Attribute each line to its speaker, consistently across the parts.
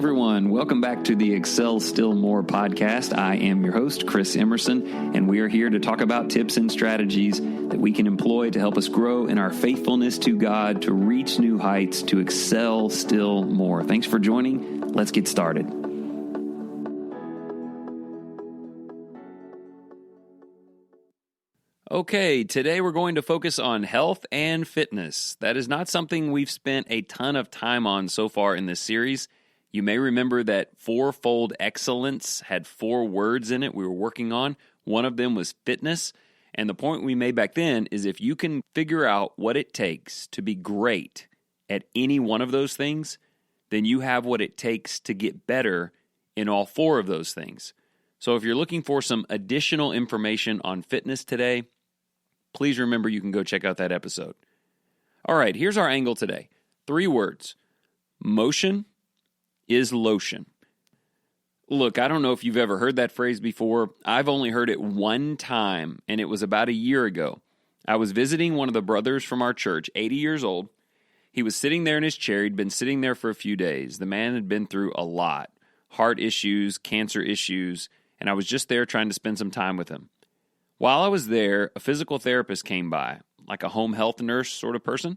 Speaker 1: everyone. Welcome back to the Excel Still More podcast. I am your host, Chris Emerson, and we are here to talk about tips and strategies that we can employ to help us grow in our faithfulness to God, to reach new heights, to excel still more. Thanks for joining. Let's get started. Okay, today we're going to focus on health and fitness. That is not something we've spent a ton of time on so far in this series. You may remember that fourfold excellence had 4 words in it we were working on. One of them was fitness. And the point we made back then is if you can figure out what it takes to be great at any one of those things, then you have what it takes to get better in all 4 of those things. So if you're looking for some additional information on fitness today, please remember you can go check out that episode. All right, here's our angle today. 3 words. Motion is lotion. Look, I don't know if you've ever heard that phrase before. I've only heard it one time, and it was about a year ago. I was visiting one of the brothers from our church, 80 years old. He was sitting there in his chair. He'd been sitting there for a few days. The man had been through a lot. Heart issues, cancer issues, and I was just there trying to spend some time with him. While I was there, a physical therapist came by, like a home health nurse sort of person,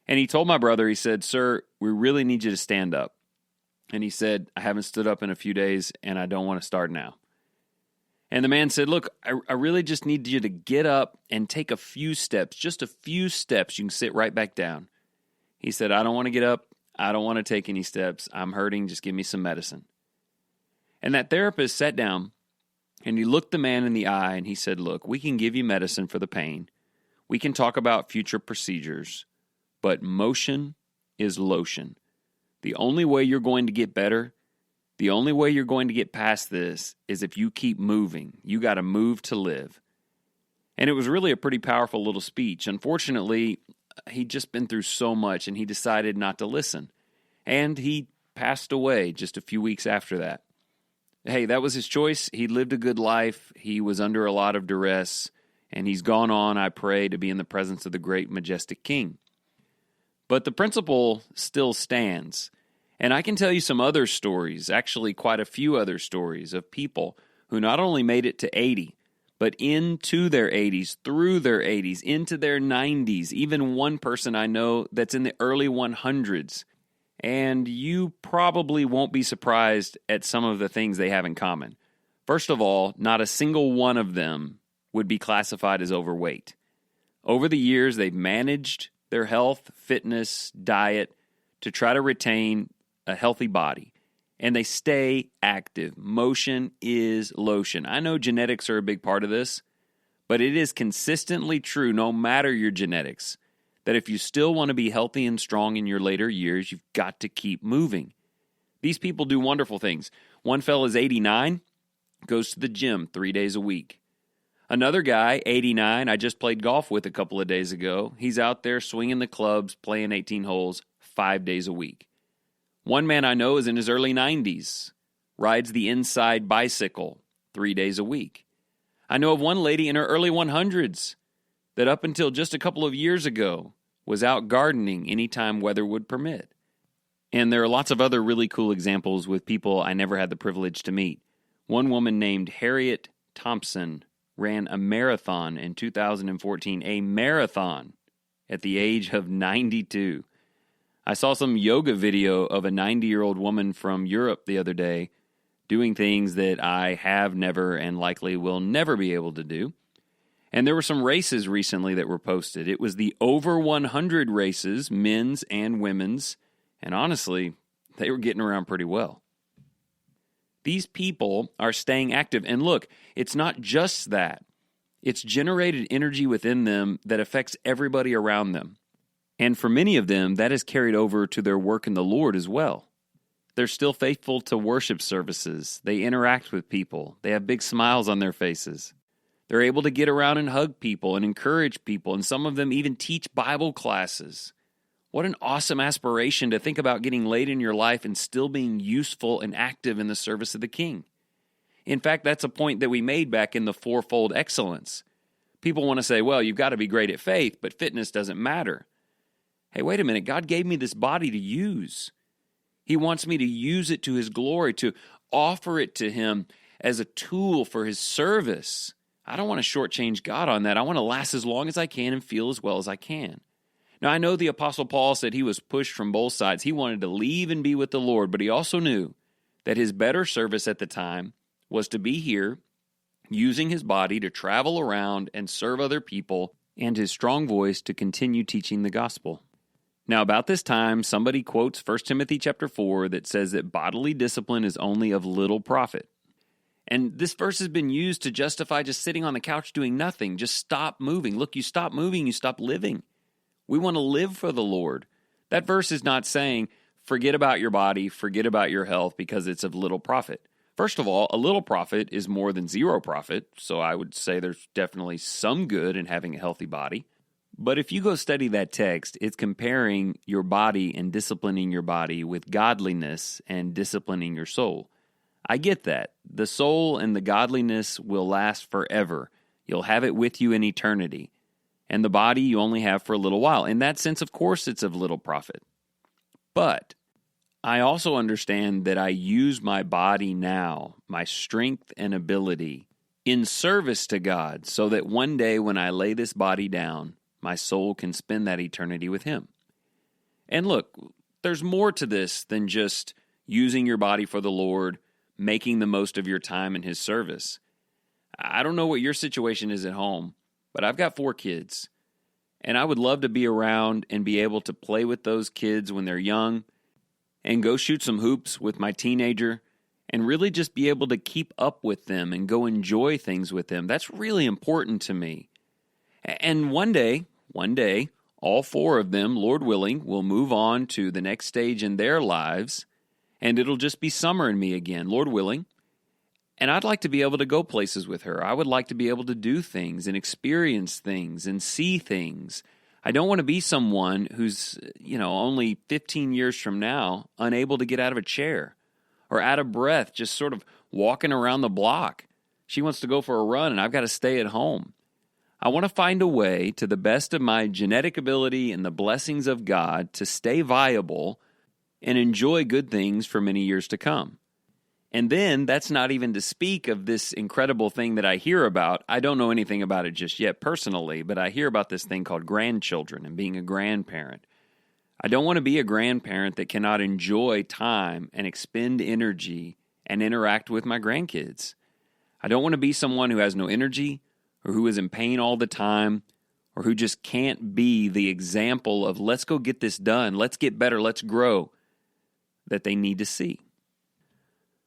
Speaker 1: and he told my brother, he said, "Sir, we really need you to stand up." And he said, "I haven't stood up in a few days, and I don't want to start now." And the man said, "Look, I really just need you to get up and take a few steps, just a few steps. You can sit right back down." He said, "I don't want to get up. I don't want to take any steps. I'm hurting. Just give me some medicine." And that therapist sat down, and he looked the man in the eye, and he said, "Look, we can give you medicine for the pain. We can talk about future procedures, but motion is lotion. The only way you're going to get better, the only way you're going to get past this is if you keep moving. You got to move to live." And it was really a pretty powerful little speech. Unfortunately, he'd just been through so much, and he decided not to listen. And he passed away just a few weeks after that. Hey, that was his choice. He lived a good life. He was under a lot of duress, and he's gone on, I pray, to be in the presence of the great, majestic King. But the principle still stands. And I can tell you some other stories, actually quite a few other stories of people who not only made it to 80, but into their 80s, through their 80s, into their 90s, even one person I know that's in the early 100s. And you probably won't be surprised at some of the things they have in common. First of all, not a single one of them would be classified as overweight. Over the years, they've managed their health, fitness, diet to try to retain a healthy body. And they stay active. Motion is lotion. I know genetics are a big part of this, but it is consistently true, no matter your genetics, that if you still want to be healthy and strong in your later years, you've got to keep moving. These people do wonderful things. One fella's 89, goes to the gym 3 days a week. Another guy, 89, I just played golf with a couple of days ago. He's out there swinging the clubs, playing 18 holes 5 days a week. One man I know is in his early 90s, rides the inside bicycle 3 days a week. I know of one lady in her early 100s that up until just a couple of years ago was out gardening anytime weather would permit. And there are lots of other really cool examples with people I never had the privilege to meet. One woman named Harriet Thompson ran a marathon in 2014, a marathon at the age of 92. I saw some yoga video of a 90-year-old woman from Europe the other day doing things that I have never and likely will never be able to do. And there were some races recently that were posted. It was the over 100 races, men's and women's, and honestly, they were getting around pretty well. These people are staying active. And look, it's not just that. It's generated energy within them that affects everybody around them. And for many of them, that is carried over to their work in the Lord as well. They're still faithful to worship services. They interact with people. They have big smiles on their faces. They're able to get around and hug people and encourage people, and some of them even teach Bible classes. What an awesome aspiration to think about getting late in your life and still being useful and active in the service of the King. In fact, that's a point that we made back in the fourfold excellence. People want to say, well, you've got to be great at faith, but fitness doesn't matter. Hey, wait a minute. God gave me this body to use. He wants me to use it to His glory, to offer it to Him as a tool for His service. I don't want to shortchange God on that. I want to last as long as I can and feel as well as I can. Now, I know the Apostle Paul said he was pushed from both sides. He wanted to leave and be with the Lord, but he also knew that his better service at the time was to be here, using his body to travel around and serve other people, and his strong voice to continue teaching the gospel. Now, about this time, somebody quotes 1 Timothy chapter 4 that says that bodily discipline is only of little profit. And this verse has been used to justify just sitting on the couch doing nothing. Just stop moving. Look, you stop moving, you stop living. We want to live for the Lord. That verse is not saying, forget about your body, forget about your health because it's of little profit. First of all, a little profit is more than zero profit, so I would say there's definitely some good in having a healthy body. But if you go study that text, it's comparing your body and disciplining your body with godliness and disciplining your soul. I get that. The soul and the godliness will last forever. You'll have it with you in eternity. And the body you only have for a little while. In that sense, of course, it's of little profit. But I also understand that I use my body now, my strength and ability, in service to God, so that one day when I lay this body down, my soul can spend that eternity with Him. And look, there's more to this than just using your body for the Lord, making the most of your time in His service. I don't know what your situation is at home, but I've got 4 kids, and I would love to be around and be able to play with those kids when they're young and go shoot some hoops with my teenager and really just be able to keep up with them and go enjoy things with them. That's really important to me. And one day, all 4 of them, Lord willing, will move on to the next stage in their lives, and it'll just be Summer and me again, Lord willing. And I'd like to be able to go places with her. I would like to be able to do things and experience things and see things. I don't want to be someone who's, only 15 years from now, unable to get out of a chair or out of breath, just sort of walking around the block. She wants to go for a run and I've got to stay at home. I want to find a way, to the best of my genetic ability and the blessings of God, to stay viable and enjoy good things for many years to come. And then that's not even to speak of this incredible thing that I hear about. I don't know anything about it just yet personally, but I hear about this thing called grandchildren and being a grandparent. I don't want to be a grandparent that cannot enjoy time and expend energy and interact with my grandkids. I don't want to be someone who has no energy or who is in pain all the time or who just can't be the example of let's go get this done, let's get better, let's grow, that they need to see.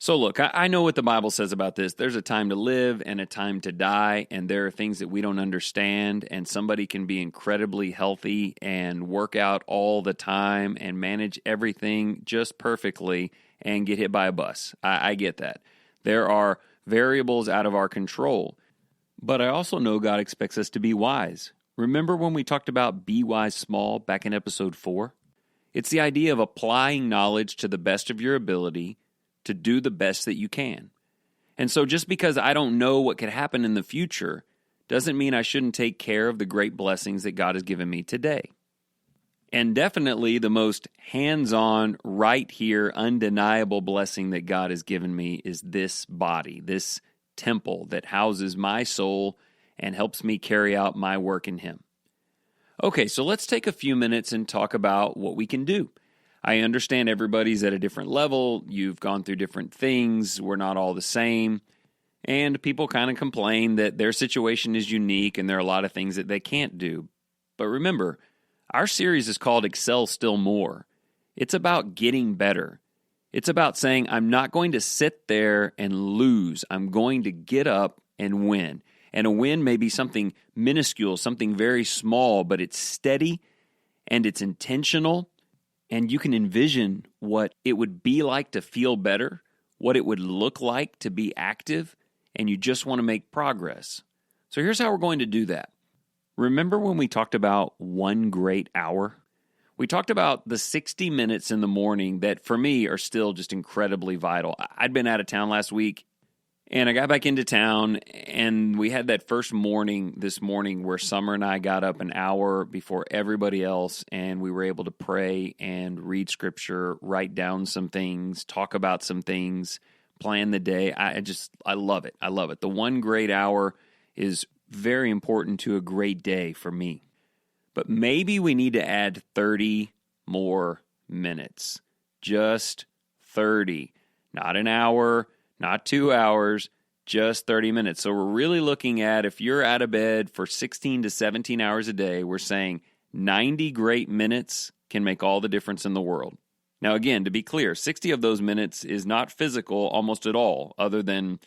Speaker 1: So look, I know what the Bible says about this. There's a time to live and a time to die, and there are things that we don't understand, and somebody can be incredibly healthy and work out all the time and manage everything just perfectly and get hit by a bus. I get that. There are variables out of our control, but I also know God expects us to be wise. Remember when we talked about be wise small back in episode 4? It's the idea of applying knowledge to the best of your ability to do the best that you can. And so just because I don't know what could happen in the future doesn't mean I shouldn't take care of the great blessings that God has given me today. And definitely the most hands-on, right here, undeniable blessing that God has given me is this body, this temple that houses my soul and helps me carry out my work in Him. Okay, so let's take a few minutes and talk about what we can do. I understand everybody's at a different level. You've gone through different things. We're not all the same. And people kind of complain that their situation is unique and there are a lot of things that they can't do. But remember, our series is called Excel Still More. It's about getting better. It's about saying, I'm not going to sit there and lose. I'm going to get up and win. And a win may be something minuscule, something very small, but it's steady and it's intentional. And you can envision what it would be like to feel better, what it would look like to be active, and you just want to make progress. So here's how we're going to do that. Remember when we talked about 1 great hour? We talked about the 60 minutes in the morning that for me are still just incredibly vital. I'd been out of town last week, And I got back into town, and we had that first morning this morning where Summer and I got up an hour before everybody else, and we were able to pray and read scripture, write down some things, talk about some things, plan the day. I love it. I love it. The one great hour is very important to a great day for me. But maybe we need to add 30 more minutes. Just 30. Not an hour, not 2 hours, just 30 minutes. So we're really looking at, if you're out of bed for 16 to 17 hours a day, we're saying 90 great minutes can make all the difference in the world. Now, again, to be clear, 60 of those minutes is not physical almost at all, other than,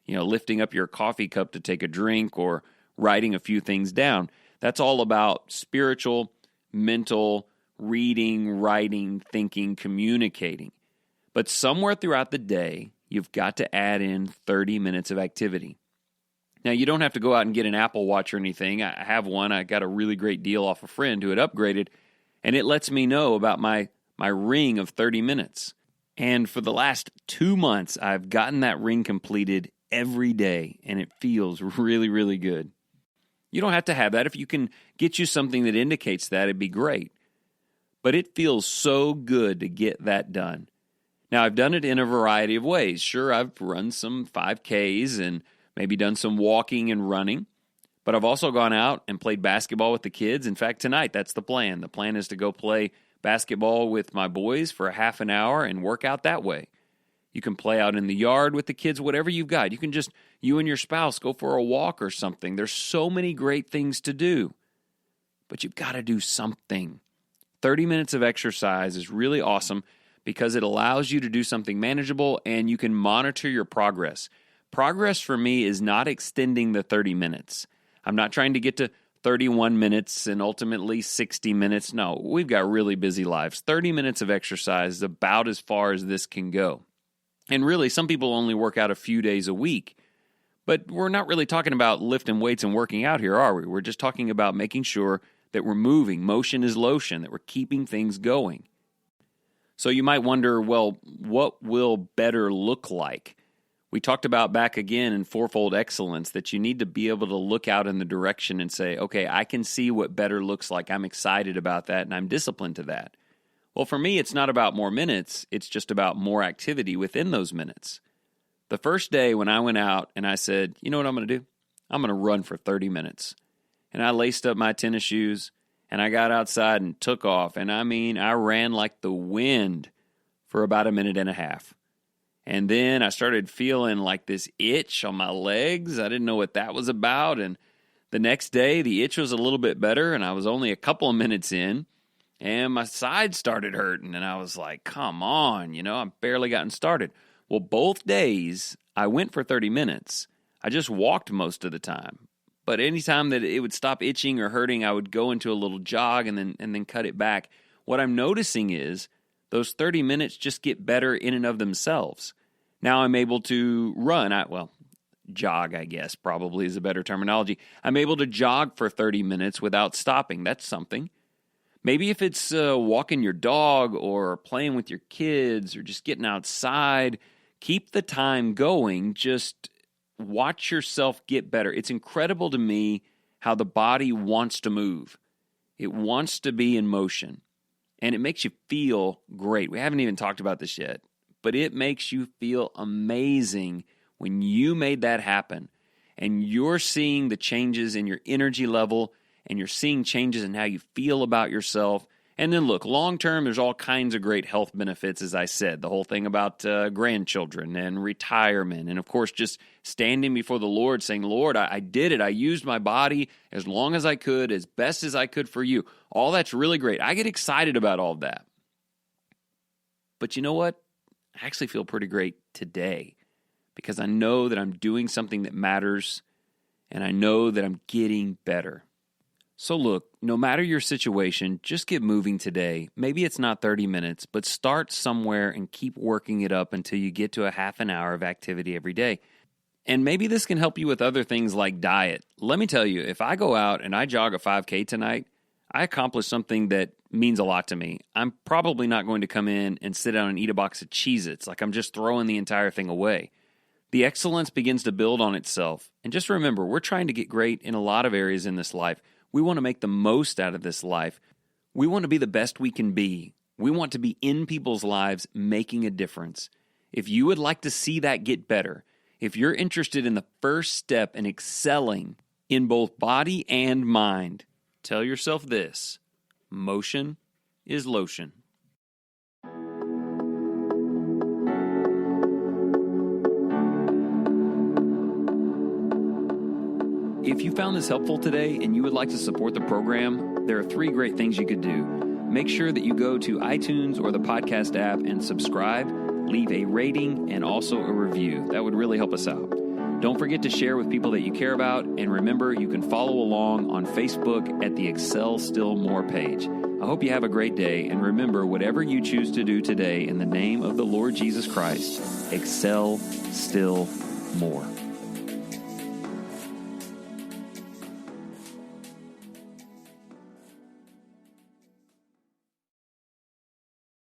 Speaker 1: lifting up your coffee cup to take a drink or writing a few things down. That's all about spiritual, mental, reading, writing, thinking, communicating. But somewhere throughout the day, you've got to add in 30 minutes of activity. Now, you don't have to go out and get an Apple Watch or anything. I have one. I got a really great deal off a friend who had upgraded, and it lets me know about my ring of 30 minutes. And for the last 2 months, I've gotten that ring completed every day, and it feels really, really good. You don't have to have that. If you can get you something that indicates that, it'd be great. But it feels so good to get that done. Now, I've done it in a variety of ways. Sure, I've run some 5Ks and maybe done some walking and running, but I've also gone out and played basketball with the kids. In fact, tonight, that's the plan. The plan is to go play basketball with my boys for a half an hour and work out that way. You can play out in the yard with the kids, whatever you've got. You can just, you and your spouse, go for a walk or something. There's so many great things to do, but you've got to do something. 30 minutes of exercise is really awesome because it allows you to do something manageable and you can monitor your progress. Progress for me is not extending the 30 minutes. I'm not trying to get to 31 minutes and ultimately 60 minutes. No, we've got really busy lives. 30 minutes of exercise is about as far as this can go. And really, some people only work out a few days a week. But we're not really talking about lifting weights and working out here, are we? We're just talking about making sure that we're moving. Motion is lotion, that we're keeping things going. So you might wonder, well, what will better look like? We talked about back again in Fourfold Excellence that you need to be able to look out in the direction and say, okay, I can see what better looks like. I'm excited about that, and I'm disciplined to that. Well, for me, it's not about more minutes. It's just about more activity within those minutes. The first day when I went out and I said, you know what I'm going to do? I'm going to run for 30 minutes. And I laced up my tennis shoes, and I got outside and took off. And I ran like the wind for about a minute and a half. And then I started feeling like this itch on my legs. I didn't know what that was about. And the next day, the itch was a little bit better, and I was only a couple of minutes in. And my side started hurting, and I was like, come on, I've barely gotten started. Well, both days, I went for 30 minutes. I just walked most of the time. But anytime that it would stop itching or hurting, I would go into a little jog and then cut it back. What I'm noticing is those 30 minutes just get better in and of themselves. Now I'm able to run. Jog, I guess, probably is a better terminology. I'm able to jog for 30 minutes without stopping. That's something. Maybe if it's walking your dog or playing with your kids or just getting outside, keep the time going. Just watch yourself get better. It's incredible to me how the body wants to move. It wants to be in motion, and it makes you feel great. We haven't even talked about this yet, but it makes you feel amazing when you made that happen, and you're seeing the changes in your energy level, and you're seeing changes in how you feel about yourself. And then look, long-term, there's all kinds of great health benefits, as I said. The whole thing about grandchildren and retirement. And, of course, just standing before the Lord saying, Lord, I did it. I used my body as long as I could, as best as I could for you. All that's really great. I get excited about all that. But you know what? I actually feel pretty great today because I know that I'm doing something that matters, and I know that I'm getting better. So look, no matter your situation, just get moving today. Maybe it's not 30 minutes, but start somewhere and keep working it up until you get to a half an hour of activity every day. And maybe this can help you with other things like diet. Let me tell you, if I go out and I jog a 5K tonight, I accomplish something that means a lot to me. I'm probably not going to come in and sit down and eat a box of Cheez-Its like I'm just throwing the entire thing away. The excellence begins to build on itself. And just remember, we're trying to get great in a lot of areas in this life. We want to make the most out of this life. We want to be the best we can be. We want to be in people's lives making a difference. If you would like to see that get better, if you're interested in the first step in excelling in both body and mind, tell yourself this: motion is lotion. If you found this helpful today and you would like to support the program, there are 3 great things you could do. Make sure that you go to iTunes or the podcast app and subscribe, leave a rating, and also a review. That would really help us out. Don't forget to share with people that you care about, and remember, you can follow along on Facebook at the Excel Still More page. I hope you have a great day, and remember, whatever you choose to do today in the name of the Lord Jesus Christ, excel still more.